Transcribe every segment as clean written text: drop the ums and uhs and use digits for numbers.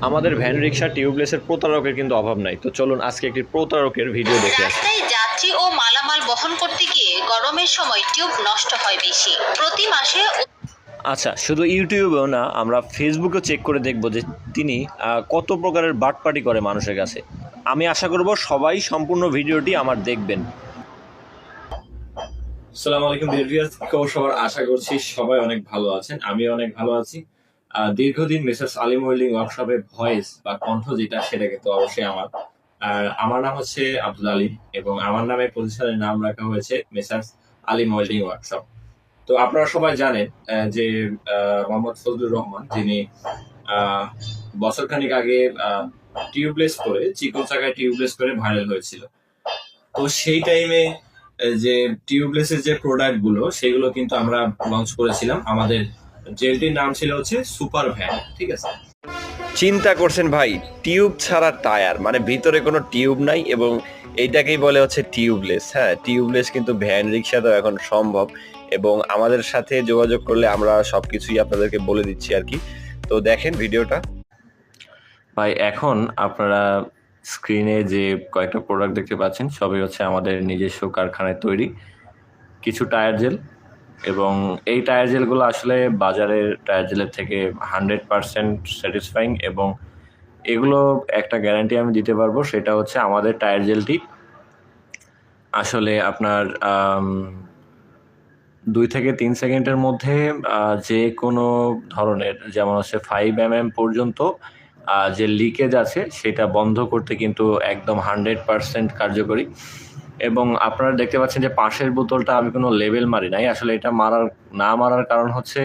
আমাদের van rickshaw টিউবলেসের প্রতারকের কিন্তু অভাব নাই। তো চলুন আজকে একটি প্রতারকের ভিডিও দেখে আসি। রাস্তায় যাত্রী ও মালামাল বহন করতে গিয়ে গরমের সময় টিউব নষ্ট হয় বেশি। প্রতি মাসে আচ্ছা, শুধু ইউটিউবেও না, আমরা ফেসবুকেও চেক করে দেখব যে তিনি কত প্রকারের বাটপাটি করে মানুষের কাছে। আমি আশা করব সবাই সম্পূর্ণ ভিডিওটি আমার দেখবেন। আসসালামু আলাইকুম ভিউয়ার্স, কি খবর সবার? আশা করছি সবাই অনেক ভালো আছেন, আমি অনেক ভালো আছি। দীর্ঘদিন মেসার্স আলিম ওয়েল্ডিং ওয়ার্কশপে ভয়েস বা কণ্ঠ যেটা, সেটা কিন্তু অবশ্যই আমার। আর আমার নাম হচ্ছে আব্দুল আলী এবং আমার নামে প্রতিষ্ঠানের নাম রাখা হয়েছে মেসার্স আলিম ওয়েল্ডিং ওয়ার্কশপ। তো আপনারা সবাই জানেন যে মোহাম্মদ ফজলুর রহমান, যিনি বছরখানেক আগে টিউবলেস করে, চিকন চাকায় টিউবলেস করে ভাইরাল হয়েছিল। তো সেই টাইমে যে টিউবলেসের যে প্রোডাক্ট গুলো, সেগুলো কিন্তু আমরা লঞ্চ করেছিলাম। আমাদের জেলটির নাম ছিল হচ্ছে সুপার ভ্যান, ঠিক আছে? চিন্তা করছেন ভাই, টিউব ছাড়া টায়ার, মানে ভিতরে কোনো টিউব নাই, এবং এইটাকেই বলে হচ্ছে টিউবলেস। হ্যাঁ, টিউবলেস কিন্তু ভ্যান রিক্সাতেও এখন সম্ভব, এবং আমাদের সাথে যোগাযোগ করলে আমরা সবকিছুই আপনাদেরকে বলে দিচ্ছি আর কি। তো দেখেন ভিডিওটা। ভাই, এখন আপনারা স্ক্রিনে যে কয়েকটা প্রোডাক্ট দেখতে পাচ্ছেন, সবই হচ্ছে আমাদের নিজস্ব কারখানায় তৈরি কিছু টায়ার জেল। এবং এই টায়ার জেলগুলো আসলে বাজারের টায়ার জেলের থেকে 100% স্যাটিসফাইং, এবং এগুলো একটা গ্যারান্টি আমি দিতে পারবো, সেটা হচ্ছে আমাদের টায়ার জেলটি আসলে আপনার 2 থেকে 3 সেকেন্ডের মধ্যে যে কোনো ধরনের, যেমন হচ্ছে 5 mm পর্যন্ত যে লিকেজ আছে সেটা বন্ধ করতে কিন্তু একদম 100% কার্যকরী। এবং আপনারা দেখতে পাচ্ছেন যে পাশের বোতলটা আমি কোনো লেবেল মারি নাই। আসলে এটা না মারার কারণ হচ্ছে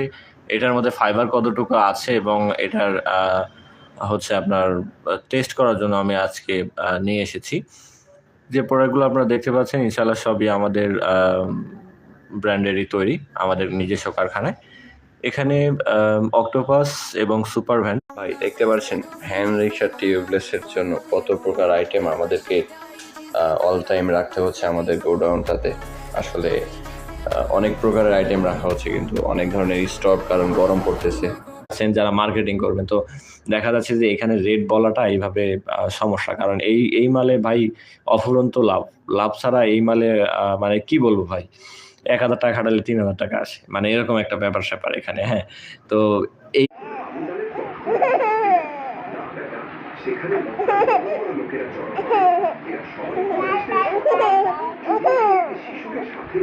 এটার মধ্যে ফাইবার কতটুকু আছে, এবং এটার হচ্ছে আপনার টেস্ট করার জন্য আমি আজকে নিয়ে এসেছি। যে প্রোডাক্টগুলো আপনারা দেখতে পাচ্ছেন ইনশাআল্লাহ সবই আমাদের ব্র্যান্ডেরই তৈরি, আমাদের নিজস্ব কারখানায়। এখানে অক্টোপাস এবং সুপার ভ্যান, ভাই দেখতে পাচ্ছেন ভ্যান রিক্সা টিউবলেসের জন্য কত প্রকার আইটেম আমাদেরকে অল টাইম রাখতে হচ্ছে আমাদের গোডাউনটাতে। আসলে অনেক প্রকারের আইটেম রাখা হচ্ছে, কিন্তু অনেক ধরনের স্টক, কারণ গরম পড়তেছে। যারা মার্কেটিং করবেন, তো দেখা যাচ্ছে যে এখানে রেট বলাটা এইভাবে সমস্যা, কারণ এই মালে ভাই অফুরন্ত লাভ। লাভ ছাড়া এই মালে মানে কি বলবো ভাই, 1,000 টাকা খাটালে 3,000 টাকা আসে, মানে এরকম একটা ব্যাপার স্যাপার এখানে। হ্যাঁ, তো এই সেখানে লোকেরা জড়ো হয়। এরা সবাই শিশুদের সাথে